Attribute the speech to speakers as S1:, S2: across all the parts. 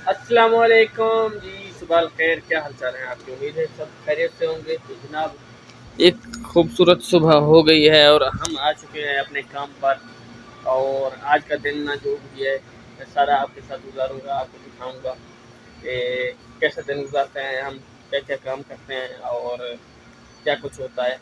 S1: अस्सलाम वालेकुम जी। सुबह खैर, क्या हाल चाल है आपकी? उम्मीद है सब खैरियत से होंगे। तो जनाब, एक खूबसूरत सुबह हो गई है और हम आ चुके हैं अपने काम पर। और आज का दिन ना जो भी है मैं सारा आपके साथ गुजारूंगा, आपको दिखाऊंगा कि कैसे दिन गुजारते हैं हम, क्या क्या काम करते हैं और क्या कुछ होता है।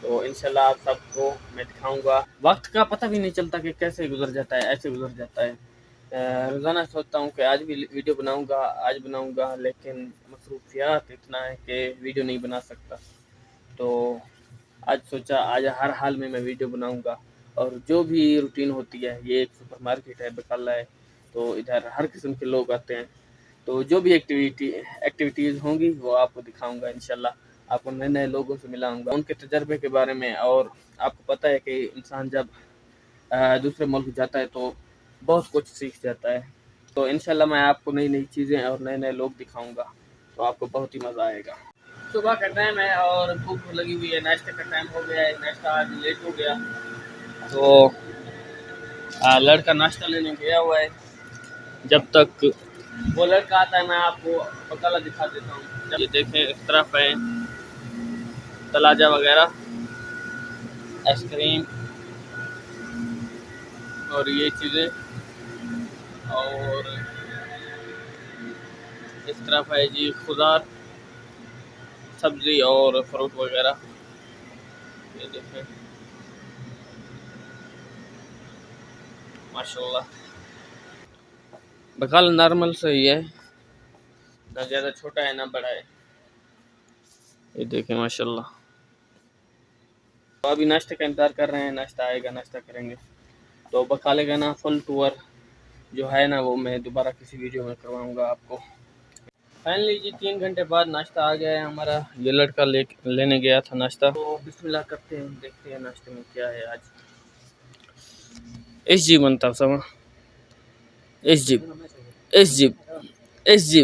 S1: तो इंशाल्लाह आप सबको मैं दिखाऊंगा। वक्त का पता भी नहीं चलता कि कैसे गुजर जाता है, ऐसे गुजर जाता है। रोज़ाना सोचता हूँ कि आज भी वीडियो बनाऊंगा, आज बनाऊंगा, लेकिन मसरूफियात इतना है कि वीडियो नहीं बना सकता। तो आज सोचा आज हर हाल में मैं वीडियो बनाऊंगा। और जो भी रूटीन होती है, ये एक सुपरमार्केट है, बकाला है, तो इधर हर किस्म के लोग आते हैं। तो जो भी एक्टिविटीज़ होंगी वो आपको दिखाऊंगा इंशाल्लाह। आपको नए नए लोगों से मिलाऊंगा, उनके तजर्बे के बारे में। और आपको पता है कि इंसान जब दूसरे मुल्क जाता है तो बहुत कुछ सीख जाता है। तो इंशाल्लाह मैं आपको नई नई चीज़ें और नए नए लोग दिखाऊंगा, तो आपको बहुत ही मज़ा आएगा। सुबह का टाइम है और भूख लगी हुई है, नाश्ते का टाइम हो गया है, नाश्ता आज लेट हो गया। तो लड़का नाश्ता लेने गया हुआ है। जब तक वो लड़का आता है मैं आपको बकाला दिखा देता हूँ। ये देखें, इस तरफ है तलाजा वगैरह, आइसक्रीम और ये चीज़ें। और इस तरफ है जी खुदार, सब्ज़ी और फ्रूट वगैरह। ये देखें, माशाल्लाह बकाला नॉर्मल सही है, ना ज़्यादा छोटा है ना बड़ा है। ये देखें माशाल्लाह। तो अभी नाश्ते का इंतज़ार कर रहे हैं, नाश्ता आएगा, नाश्ता करेंगे। तो बकाले का ना फुल टूर जो है ना वो मैं दोबारा किसी वीडियो में करवाऊँगा आपको। फाइनली जी 3 घंटे बाद नाश्ता आ गया है हमारा। ये लड़का लेने गया था नाश्ता। तो बिस्मिल्लाह करते हैं, देखते हैं नाश्ते में क्या है आज। एस जी बनता समा, S G, S G, S G,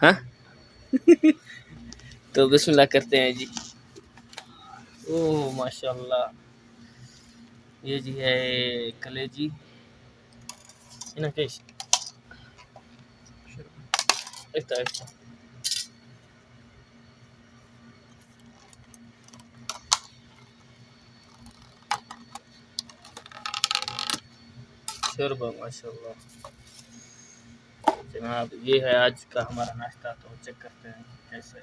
S1: हाँ। तो बिस्मिल्लाह करते हैं जी। ओह माशाल्लाह, ये जी है कलेजी, इन्हें कैश इतना शोरबा माशाल्लाह। जनाब ये है आज का हमारा नाश्ता, तो चेक करते हैं कैसे।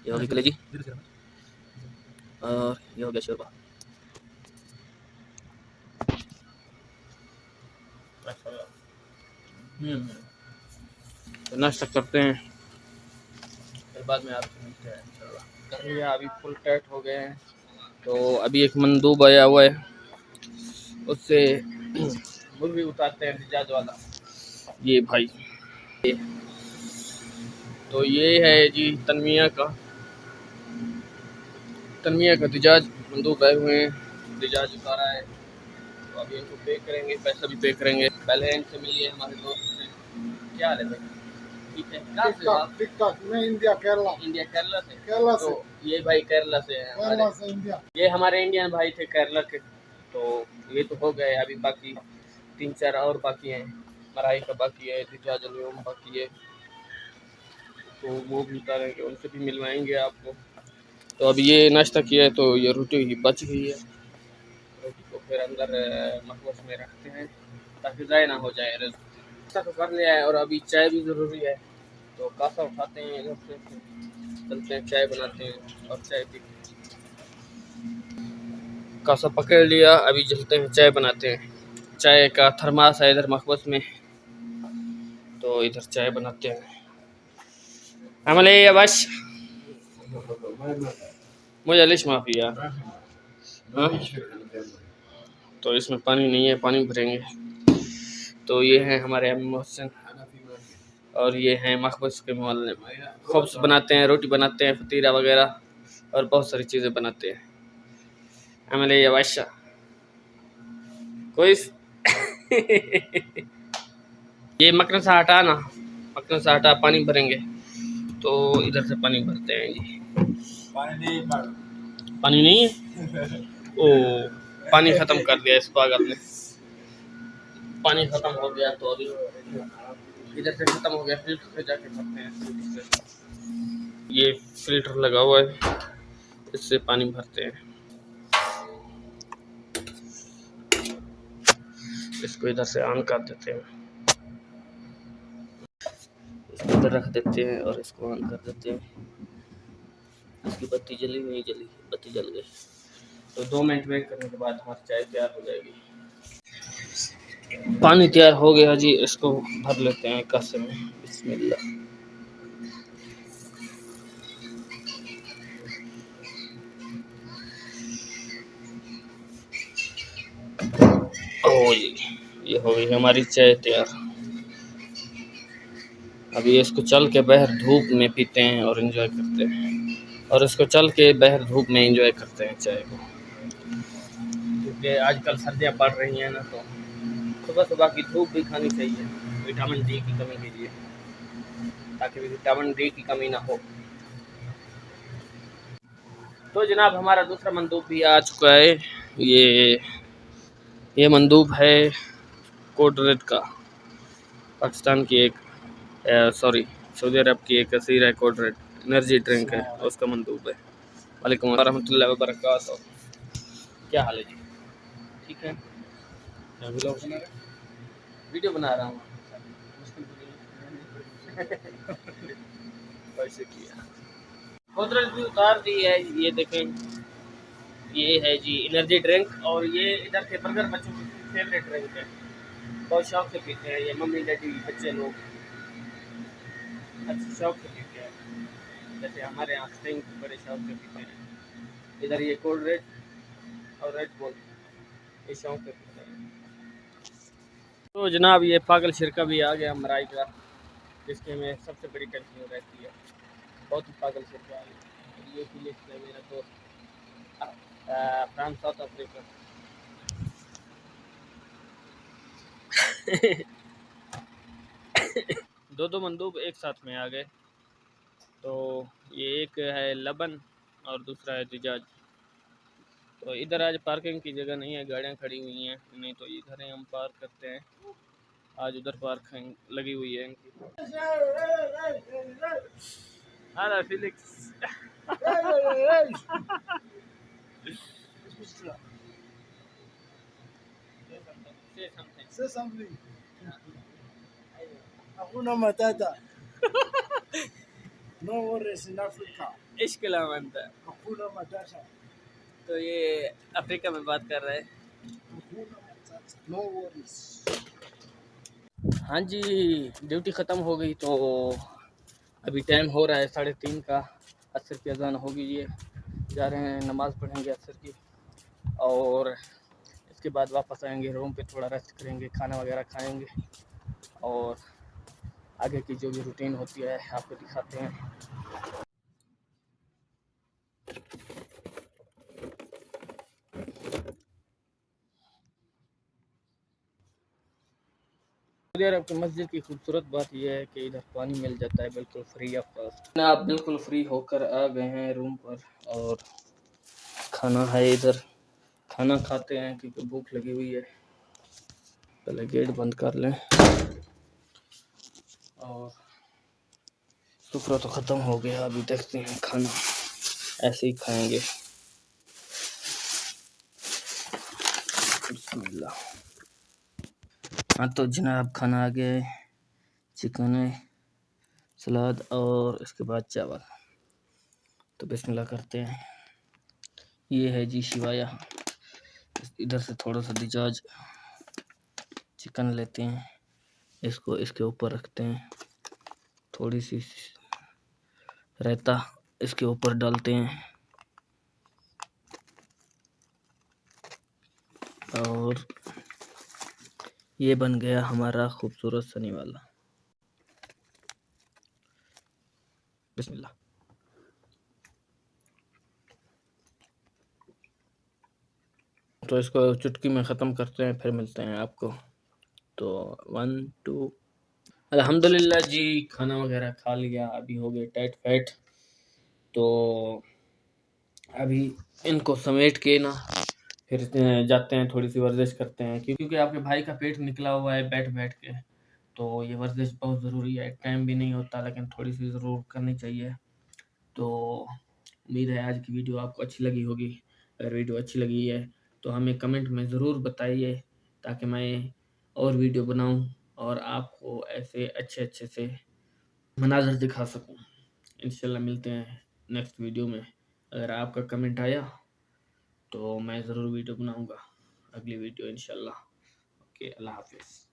S1: ये होगी कलेजी और ये हो गया शोरबा माशाल्लाह। तो नाश्ता करते हैं, फिर बाद में आपसे मिलते हैं इंशाल्लाह। कर लिया, अभी फुल टाइट हो गए हैं। तो अभी एक मंदूब आया हुआ है, उससे मुर्गी उतारते हैं मिजाज वाला। ये भाई, तो ये है जी तनमिया का दिजाज मंदूब आए हुए हैं, दिजाज उतारा है। तो अभी इनको पे करेंगे, पैसा भी पे करेंगे। पहले इनसे मिलिए हमारे दोस्त से। क्या हाल है भाई? ठीक है। कहाँ से हो आप?
S2: ठीक ठाक। मैं इंडिया केरला।
S1: इंडिया, केरला से?
S2: केरला से।
S1: तो ये भाई केरला से हैं
S2: केरला
S1: हमारे,
S2: से इंडिया।
S1: ये हमारे इंडियन भाई थे केरला के। तो ये तो हो गए, अभी बाकी 3-4 और बाकी हैं। मराई का बाकी है, दिजाज अलियम बाकी है, तो वो भी उतारेंगे, उनसे भी मिलवाएंगे आपको। तो अब ये नाश्ता किया है, तो ये रोटी ही बच गई है। रोटी को फिर अंदर मखबस में रखते हैं ताकि ज़ाय ना हो जाए। नाश्ता तो कर लिया है और अभी चाय भी ज़रूरी है। तो कासा उठाते हैं इधर से, चलते हैं चाय बनाते हैं और चाय पी। कासा पकड़ लिया, अभी चलते हैं चाय बनाते हैं। चाय का थर्मास है इधर मखबस में, तो इधर चाय बनाते हैं। अमल है बस, मुझे लिश माफी यार। हाँ? तो इसमें पानी नहीं है, पानी भरेंगे। तो ये हैं हमारे अमी मोहसिन, और ये हैं मखबस के मोहल्ले में। खब्स बनाते हैं, रोटी बनाते हैं, फतीरा वगैरह और बहुत सारी चीज़ें बनाते हैं। अमल है बादशाह कोई ये मकन से हटा ना, पकने से हटा पानी भरेंगे, तो इधर से पानी भरते हैं जी। पानी नहीं है। ओ, पानी खत्म कर दिया इस पागल ने। पानी खत्म हो गया तो अभी इधर से खत्म हो गया, फिल्टर से जाके भरते हैं। ये फिल्टर लगा हुआ है, इससे पानी भरते हैं। इसको इधर से ऑन कर देते हैं, इसको इधर रख देते हैं और इसको ऑन कर देते हैं। इसकी बत्ती जली नहीं जली, बत्ती जल गई। तो 2 मिनट वेट करने के बाद हमारी चाय तैयार हो जाएगी। पानी तैयार हो गया जी, इसको भर लेते हैं कासे में। बिस्मिल्लाह। ओ ये हो गई हमारी चाय तैयार। अभी इसको चल के बाहर धूप में पीते हैं और एंजॉय करते हैं, और इसको चल के बाहर धूप में एंजॉय करते हैं चाय को, क्योंकि आजकल सर्दियाँ पड़ रही हैं ना, तो सुबह सुबह की धूप भी खानी चाहिए विटामिन डी की कमी के लिए, ताकि विटामिन डी की कमी ना हो। तो जनाब हमारा दूसरा मंदूब भी आ चुका है। ये मंदूब है कोड रेड का, पाकिस्तान की एक सॉरी सऊदी अरब की एक असीर है। कोड रेड एनर्जी ड्रिंक है, उसका मंदूब है। वालेकुम रहमतुल्लाहि व बरकातहू। क्या हाल है जी? ठीक है। क्या वीडियो बना रहा हूँ। कैसे किया? कोदरत भी उतार दी है। ये देखें, ये है जी एनर्जी ड्रिंक, और ये इधर के बर्गर बच्चों की फेवरेट ड्रिंक है, बहुत शौक से पीते हैं ये मम्मी डैडी बच्चे लोग, अच्छे शौक से पीते हैं। जैसे हमारे यहाँ स्टिंग बड़े शौक से पीते हैं, इधर ये कोल्ड रेड और रेड बुल ये शौक से पीते हैं। तो जनाब ये पागल शिरका भी आ गया मलाई का, जिसके में सबसे बड़ी टेंशन रहती है। बहुत ही पागल शिरका आ गया। ये फिलिप्स है मेरा दोस्त फ्रांस साउथ अफ्रीका। दो मंदूब एक साथ में आ गए। तो ये एक है लबन और दूसरा है दिजाज। तो इधर आज पार्किंग की जगह नहीं है, गाड़ियाँ खड़ी हुई हैं, नहीं तो इधर ही हम पार्क करते हैं। आज उधर पार्किंग लगी हुई है इनकी। हाँ Felix. Say something. Hakuna matata. No worries in Africa. इश्क लामंदा। Hakuna matata. तो ये अफ्रीका में बात कर रहे हैं। Hakuna matata. No worries. हाँ जी, ड्यूटी ख़त्म हो गई, तो अभी टाइम हो रहा है 3:30 का। असर की अजान होगी, ये जा रहे हैं नमाज़ पढ़ेंगे असर की, और इसके बाद वापस आएंगे रूम पे, थोड़ा रेस्ट करेंगे, खाना वगैरह खाएंगे, और आगे की जो भी रूटीन होती है आपको दिखाते हैं। सऊदी अरब की मस्जिद की खूबसूरत बात यह है कि इधर पानी मिल जाता है बिल्कुल फ्री ऑफ कॉस्ट। आप बिल्कुल फ्री होकर आ गए हैं रूम पर, और खाना है इधर, खाना खाते हैं क्योंकि भूख लगी हुई है। पहले गेट बंद कर लें, और सुफरा तो ख़त्म हो गया, अभी देखते हैं खाना, ऐसे ही खाएंगे। बिस्मिल्लाह। हाँ तो जनाब खाना आ गया है, चिकन है, सलाद और इसके बाद चावल। तो बिस्मिल्लाह करते हैं। ये है जी शिवाया। इधर से थोड़ा सा दिजाज चिकन लेते हैं, इसको इसके ऊपर रखते हैं, थोड़ी सी रायता इसके ऊपर डालते हैं, और ये बन गया हमारा खूबसूरत सनी वाला। बिस्मिल्लाह। तो इसको चुटकी में ख़त्म करते हैं, फिर मिलते हैं आपको। तो 1 2 अल्हम्दुलिल्लाह जी, खाना वगैरह खा लिया, अभी हो गए टाइट फैट। तो अभी इनको समेट के ना फिर जाते हैं, थोड़ी सी वर्जिश करते हैं, क्योंकि आपके भाई का पेट निकला हुआ है बैठ बैठ के। तो ये वर्जिश बहुत ज़रूरी है, टाइम भी नहीं होता, लेकिन थोड़ी सी ज़रूर करनी चाहिए। तो उम्मीद है आज की वीडियो आपको अच्छी लगी होगी। अगर वीडियो अच्छी लगी है तो हमें कमेंट में ज़रूर बताइए, ताकि मैं और वीडियो बनाऊं और आपको ऐसे अच्छे अच्छे से मनाज़र दिखा सकूं। इंशाल्लाह मिलते हैं नेक्स्ट वीडियो में। अगर आपका कमेंट आया तो मैं ज़रूर वीडियो बनाऊंगा, अगली वीडियो इंशाल्लाह। ओके, अल्लाह हाफिज़।